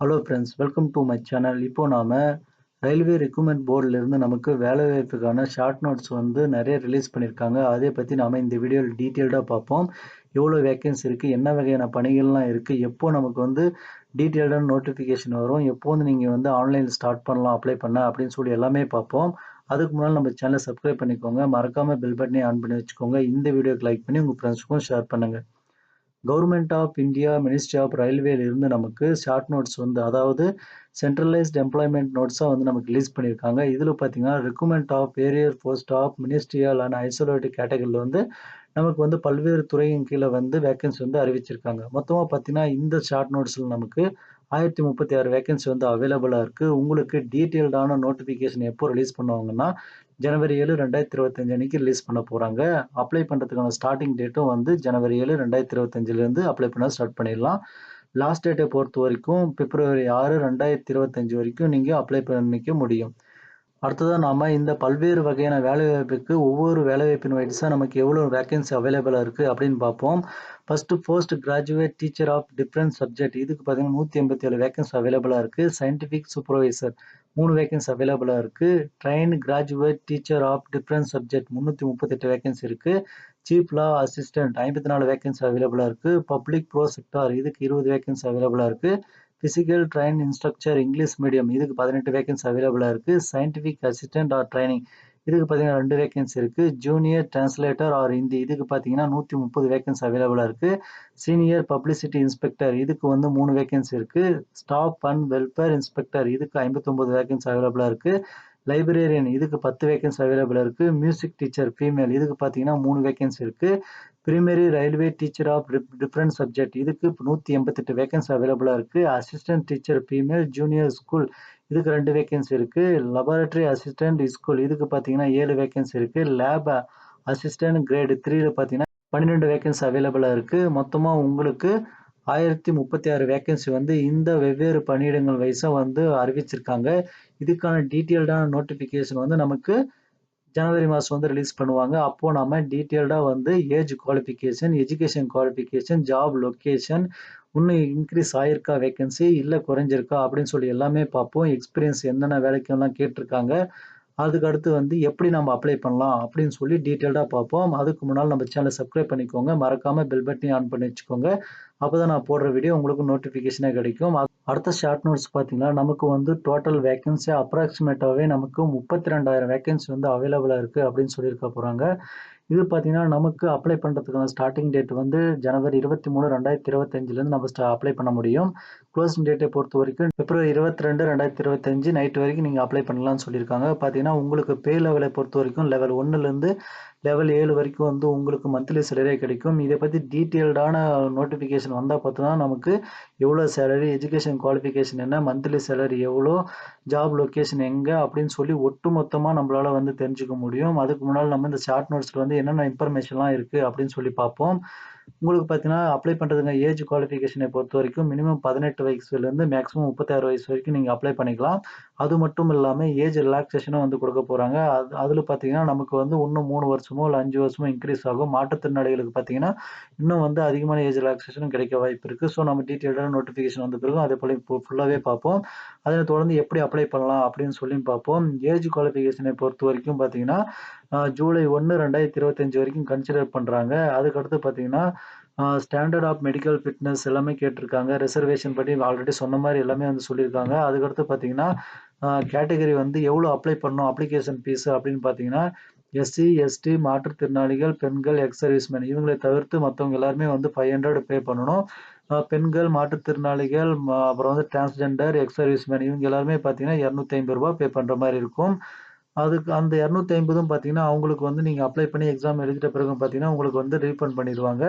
Hello friends, welcome to my channel. இப்போ நாம railway recruitment போர்ட்லேருந்து நமக்கு வேலைவாய்ப்புக்கான ஷார்ட் நோட்ஸ் வந்து நிறைய ரிலீஸ் பண்ணியிருக்காங்க. அதை பற்றி நாம இந்த வீடியோவில் டீட்டெயில்டாக பார்ப்போம். எவ்வளோ வேக்கன்சி இருக்குது, என்ன வகையான பணிகள்லாம் இருக்குது, எப்போ நமக்கு வந்து டீட்டெயில்டான நோட்டிஃபிகேஷன் வரும், எப்போ வந்து நீங்கள் வந்து ஆன்லைனில் ஸ்டார்ட் பண்ணலாம் அப்ளை பண்ண அப்படின்னு சொல்லி எல்லாமே பார்ப்போம். அதுக்கு முன்னால் நம்ம சேனலை சப்ஸ்கிரைப் பண்ணிக்கோங்க, மறக்காமல் பெல் பட்டனையும் ஆன் பண்ணி வச்சுக்கோங்க. இந்த வீடியோக்கு லைக் பண்ணி உங்கள் ஃப்ரெண்ட்ஸுக்கும் ஷேர் பண்ணுங்கள். Government of India ministry of ரயில்வேல இருந்து நமக்கு ஷார்ட் நோட்ஸ் வந்து அதாவது சென்ட்ரலைஸ்ட் எம்ப்ளாய்மெண்ட் நோட்ஸாக வந்து நமக்கு ரிலீஸ் பண்ணியிருக்காங்க. இதில் பார்த்தீங்கன்னா recruitment of various post of ministerial and isolated கேட்டகரியில் வந்து நமக்கு வந்து பல்வேறு துறையின் கீழே வந்து வேக்கன்சி வந்து அறிவிச்சிருக்காங்க. மொத்தமாக பார்த்தீங்கன்னா இந்த ஷார்ட் நோட்ஸில் நமக்கு 1036 வேக்கன்சி வந்து அவைலபிளாக இருக்குது. உங்களுக்கு டீட்டெயில்டான நோட்டிஃபிகேஷன் எப்போ ரிலீஸ் பண்ணுவாங்கன்னா ஜனவரி 7 2025 அன்னைக்கு ரிலீஸ் பண்ண போகிறாங்க. அப்ளை பண்ணுறதுக்கான ஸ்டார்டிங் டேட்டும் வந்து ஜனவரி 7 2025 அப்ளை பண்ண ஸ்டார்ட் பண்ணிடலாம். லாஸ்ட் டேட்டை பொறுத்த வரைக்கும் பிப்ரவரி 6 2025 வரைக்கும் நீங்கள் அப்ளை பண்ணிக்க முடியும். அடுத்ததாக நாம் இந்த பல்வேறு வகையான வேலைவாய்ப்புக்கு ஒவ்வொரு வேலைவாய்ப்பின் வைஸாக நமக்கு எவ்வளோ வேக்கன்சி அவைலபிளாக இருக்குது அப்படின்னு பார்ப்போம். First post graduate teacher of different subject இதுக்கு பார்த்தீங்கன்னா 187 வேக்கன்சி அவைலபிளாக இருக்குது. சயின்டிஃபிக் சூப்பர்வைசர் 3 வேக்கன்சி அவைலபிளாக இருக்குது. Train graduate teacher of different subject 338 vacancy இருக்குது. சீஃப் லா அசிஸ்டன்ட் 54 வேக்கன்சி அவைலபிளாக இருக்குது. பப்ளிக் ப்ரோ செக்டார் இதுக்கு 20 வேக்கன்சி அவைலபிளாக இருக்குது. Physical train instructor English medium இதுக்கு 18 வேக்கன்சி அவைலபிளாக இருக்குது. சயின்டிஃபிக் அசிஸ்டன்ட் ஆர் ட்ரைனிங் இதுக்கு பார்த்தீங்கன்னா 2 வேக்கன்சி இருக்குது. ஜூனியர் டிரான்ஸ்லேட்டர் ஆர் ஹிந்தி இதுக்கு பார்த்தீங்கன்னா 130 வேக்கன்சி அவைலபிளாக இருக்குது. சீனியர் பப்ளிசிட்டி இன்ஸ்பெக்டர் இதுக்கு வந்து 3 வேக்கன்சி இருக்குது. ஸ்டாஃப் அண்ட் வெல்ஃபேர் இன்ஸ்பெக்டர் இதுக்கு 59 வேக்கன்சி அவைலபிளாக இருக்குது. லைப்ரரியன் இதுக்கு 10 வேக்கன்சி அவைலபிளாக இருக்குது. மியூசிக் டீச்சர் ஃபீமேல் இதுக்கு பார்த்தீங்கன்னா 3 வேக்கன்சி இருக்குது. Primary railway teacher of different subject இதுக்கு 188 வேக்கன்சி அவைலபிளாக இருக்குது. Assistant teacher female junior school இதுக்கு 2 வேக்கன்சி இருக்குது. லெபார்டரி அசிஸ்டன்ட் ஸ்கூல் இதுக்கு பார்த்தீங்கன்னா 7 வேக்கன்சி இருக்குது. லேப் அசிஸ்டன்ட் கிரேட் 3ல பார்த்தீங்கன்னா 12 வேக்கன்சி அவைலபிளாக இருக்குது. மொத்தமாக உங்களுக்கு 1036 வேக்கன்சி வந்து இந்த வெவ்வேறு பணியிடங்கள் வைஸாக வந்து அறிவிச்சிருக்காங்க. இதுக்கான டீட்டெயில்டான நோட்டிஃபிகேஷன் வந்து நமக்கு ஜனவரி மாதம் வந்து ரிலீஸ் பண்ணுவாங்க. அப்போது நம்ம டீட்டெயில்டாக வந்து age qualification, education qualification, job location, இன்னும் இன்க்ரீஸ் ஆயிருக்கா வேக்கன்சி இல்லை குறைஞ்சிருக்கா அப்படின்னு சொல்லி எல்லாமே பார்ப்போம். எக்ஸ்பீரியன்ஸ் என்னென்ன வேலைக்கெல்லாம் கேட்டிருக்காங்க, அதுக்கு அடுத்து வந்து எப்படி நம்ம அப்ளை பண்ணலாம் அப்படின்னு சொல்லி டீட்டெயில்டாக பார்ப்போம். அதுக்கு முன்னால் நம்ம சேனலை சப்ஸ்கிரைப் பண்ணிக்கோங்க, மறக்காமல் பெல் பட்டனையும் ஆன் பண்ணி வச்சுக்கோங்க. அப்போ தான் நான் போடுற வீடியோ உங்களுக்கு நோட்டிஃபிகேஷனே கிடைக்கும். அடுத்த ஷார்ட் நோட்ஸ் பார்த்தீங்கன்னா நமக்கு வந்து டோட்டல் வேக்கன்சி அப்ராக்சிமேட்டாகவே நமக்கு 32,000 வேக்கன்சி வந்து அவைலபிளாக இருக்குது அப்படின்னு சொல்லியிருக்க போகிறாங்க. இது பார்த்தீங்கன்னா நமக்கு அப்ளை பண்ணுறதுக்கான ஸ்டார்டிங் டேட் வந்து ஜனவரி 23 2025 நம்ம அப்ளை பண்ண முடியும். க்ளோசிங் டேட்டை பொறுத்த வரைக்கும் பிப்ரவரி 22 2025 நைட் வரைக்கும் நீங்கள் அப்ளை பண்ணலாம்னு சொல்லியிருக்காங்க. பார்த்தீங்கன்னா உங்களுக்கு பே லெவலை பொறுத்த வரைக்கும் லெவல் 1லேருந்து லெவல் 7 வரைக்கும் வந்து உங்களுக்கு மந்த்லி சேலரி கிடைக்கும். இதை பற்றி டீட்டெயில்டான நோட்டிஃபிகேஷன் வந்தால் பார்த்தோன்னா நமக்கு எவ்வளோ சேலரி, எஜுகேஷன் குவாலிஃபிகேஷன் என்ன, மந்த்லி சேலரி எவ்வளோ, ஜாப் லொக்கேஷன் எங்கே அப்படின்னு சொல்லி ஒட்டு மொத்தமாக நம்மளால் வந்து தெரிஞ்சுக்க முடியும். அதுக்கு முன்னால் நம்ம இந்த ஷார்ட் நோட்ஸில் வந்து என்னென்ன இன்ஃபர்மேஷன்லாம் இருக்குது அப்படின்னு சொல்லி பார்ப்போம். உங்களுக்கு பார்த்தீங்கன்னா அப்ளை பண்ணுறதுங்க ஏஜ் குவாலிஃபிகேஷனை பொறுத்த வரைக்கும் மினிமம் 18 வயசுலேருந்து மேக்ஸிமம் 36 வயசு வரைக்கும் நீங்கள் அப்ளை பண்ணிக்கலாம். அது மட்டும் இல்லாமல் ஏஜ் ரிலாக்ஸேஷனும் வந்து கொடுக்க போகிறாங்க. அதில் பார்த்தீங்கன்னா நமக்கு வந்து இன்னும் 3 வருஷமோ இல்லை 5 வருஷமோ இன்க்ரீஸ் ஆகும். மாற்றுத்திறனாளிகளுக்கு பார்த்தீங்கன்னா இன்னும் வந்து அதிகமான ஏஜ் ரிலாக்ஸேஷனும் கிடைக்க வாய்ப்பு இருக்குது. ஸோ நம்ம டீட்டெயில்டான நோட்டிஃபிகேஷன் வந்த பிறகு அதே போல் இப்போ ஃபுல்லாகவே பார்ப்போம். அதை தொடர்ந்து எப்படி அப்ளை பண்ணலாம் அப்படின்னு சொல்லி பார்ப்போம். ஏஜ் குவாலிஃபிகேஷனை பொறுத்த வரைக்கும் பார்த்தீங்கன்னா ஜூலை 1 2025 வரைக்கும் கன்சிடர் பண்ணுறாங்க. அதுக்கடுத்து பார்த்தீங்கன்னா ஸ்டாண்டர்ட் ஆஃப் மெடிக்கல் ஃபிட்னஸ் எல்லாமே கேட்டிருக்காங்க. ரிசர்வேஷன் படி ஆல்ரெடி சொன்ன மாதிரி எல்லாமே வந்து சொல்லியிருக்காங்க. அதுக்கடுத்து பார்த்தீங்கன்னா கேட்டகரி வந்து எவ்வளோ அப்ளை பண்ணணும், அப்ளிகேஷன் ஃபீஸ் அப்படின்னு பார்த்தீங்கன்னா எஸ்சி, எஸ்டி, மாற்றுத்திறனாளிகள், பெண்கள், எக்ஸ் சர்வீஸ்மேன் இவங்களை தவிர்த்து மற்றவங்க எல்லாருமே வந்து 500 பே பண்ணணும். பெண்கள், மாற்றுத்திறனாளிகள், அப்புறம் வந்து டிரான்ஸ்ஜெண்டர், எக்ஸ் சர்வீஸ்மேன் இவங்க எல்லாருமே பார்த்தீங்கன்னா ₹250 பே பண்ணுற மாதிரி இருக்கும். அதுக்கு அந்த 250ம் பார்த்தீங்கன்னா அவங்களுக்கு வந்து நீங்கள் அப்ளை பண்ணி எக்ஸாம் எழுதிட்ட பிறகு பார்த்தீங்கன்னா உங்களுக்கு வந்து ரீஃபண்ட் பண்ணிடுவாங்க.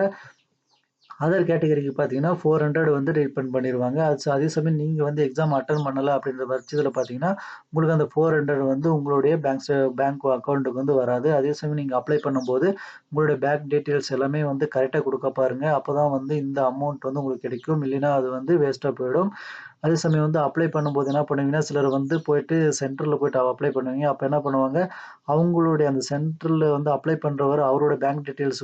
அதர் கேட்டகரிக்கு பார்த்தீங்கன்னா 400 வந்து ரீஃபண்ட் பண்ணிடுவாங்க. அதே சமயம் நீங்கள் வந்து எக்ஸாம் அட்டன் பண்ணலை அப்படின்ற பட்சத்தில் பார்த்தீங்கன்னா உங்களுக்கு அந்த 400 வந்து உங்களுடைய பேங்க் அக்கௌண்ட்டுக்கு வந்து வராது. அதே சமயம் நீங்கள் அப்ளை பண்ணும்போது உங்களுடைய பேங்க் டீட்டெயில்ஸ் எல்லாமே வந்து கரெக்ட்டா குடுக்க பாருங்க. அப்பதான் வந்து இந்த அமௌண்ட் வந்து உங்களுக்கு கிடைக்கும். இல்லைன்னா அது வந்து வேஸ்ட்டா போயிடும். அதே சமயம் வந்து அப்ளை பண்ணும்போது என்ன பண்ணுவீங்கன்னா, சிலர் வந்து போயிட்டு சென்டர்ல போயிட்டு அப்ளை பண்ணுவீங்க. அப்ப என்ன பண்ணுவாங்க, அவங்களுடைய அந்த சென்டர்ல வந்து அப்ளை பண்றவரு அவரோட பேங்க் டீட்டெயில்ஸ்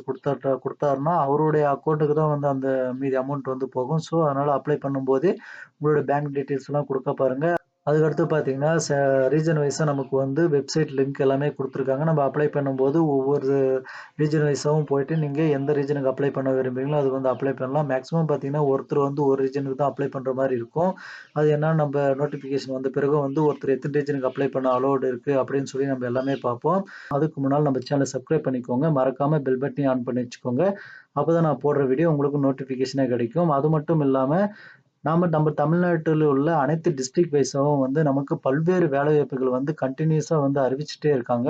குடுத்தாருன்னா, அவருடைய அக்கவுண்ட்க்கு தான் வந்து அந்த மீதி அமௌண்ட் வந்து போகும். ஸோ, அதனால அப்ளை பண்ணும்போதே உங்களோட பேங்க் டீட்டெயில்ஸ்லாம் குடுக்க பாருங்க. அதுக்கடுத்து பார்த்தீங்கன்னா, ரீஜன் வைஸா நமக்கு வந்து வெப்சைட் லிங்க் எல்லாமே குடுத்துருக்காங்க. நம்ம அப்ளை பண்ணும்போது ஒவ்வொரு ரீஜன் வைஸாவும் போயிட்டு நீங்க எந்த ரீஜனுக்கு அப்ளை பண்ண விரும்புறீங்களோ, அதுக்கு வந்து அப்ளை பண்ணலாம். மேக்ஸிமம் பார்த்தீங்கன்னா, ஒருத்தர் வந்து ஒரு ரீஜனுக்கு தான் அப்ளை பண்ற மாரி இருக்கும். அது என்னன்னா நம்ம நோட்டிஃபிகேஷன் வந்த பிறகு வந்து ஒருத்தர் எத்தன ரீஜனுக்கு அப்ளை பண்ண அலோவ்ட் இருக்கு அப்படின்னு சொல்லி நம்ம எல்லாமே பார்ப்போம். அதுக்கு முன்னால நம்ம சேனல சப்ஸ்கிரைப் பண்ணிக்கோங்க. மறக்காம பெல் பட்டனையும் ஆன் பண்ணி வச்சுக்கோங்க. அப்பதான் நான் போடுற வீடியோ உங்களுக்கு நோட்டிஃபிகேஷனா கிடைக்கும். அது மட்டும் இல்லாம நம்ம தமிழ்நாட்டில உள்ள அனைத்து டிஸ்ட்ரிக்ட் வைஸாவும் வந்து நமக்கு பல்வேறு வேலைவாய்ப்புகள் வந்து கன்டினியூஸா வந்து அறிவிச்சுட்டே இருக்காங்க.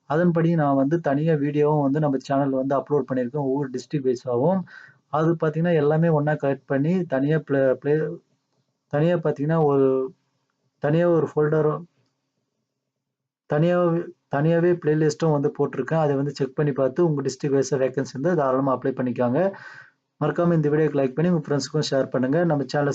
அதன்படி நான் வந்து தனியா வீடியோவும் வந்து நம்ம சேனல்ல வந்து அப்லோட் பண்ணியிருக்கேன். ஒவ்வொரு டிஸ்ட்ரிக்ட் வைஸாவும். அது பார்த்தீங்கன்னா, எல்லாமே ஒண்ணா கலெக்ட் பண்ணி தனியா ப்ளே ப்ளே தனியா பார்த்தீங்கன்னா, தனியா ஒரு ஃபோல்டரும் தனியாவே தனியாவே பிளேலிஸ்ட்டும் வந்து போட்டிருக்கேன். அத வந்து செக் பண்ணி பார்த்து உங்க டிஸ்ட்ரிக்ட் வைஸா வேக்கன்சி இருந்தா தாராளமா அப்ளை பண்ணிக்கங்க. மறக்காம இந்த வீடியோக்கு லைக் பண்ணி உங்க ஃப்ரெண்ட்ஸ்க்கும் ஷேர் பண்ணுங்க. நம்ம சேனல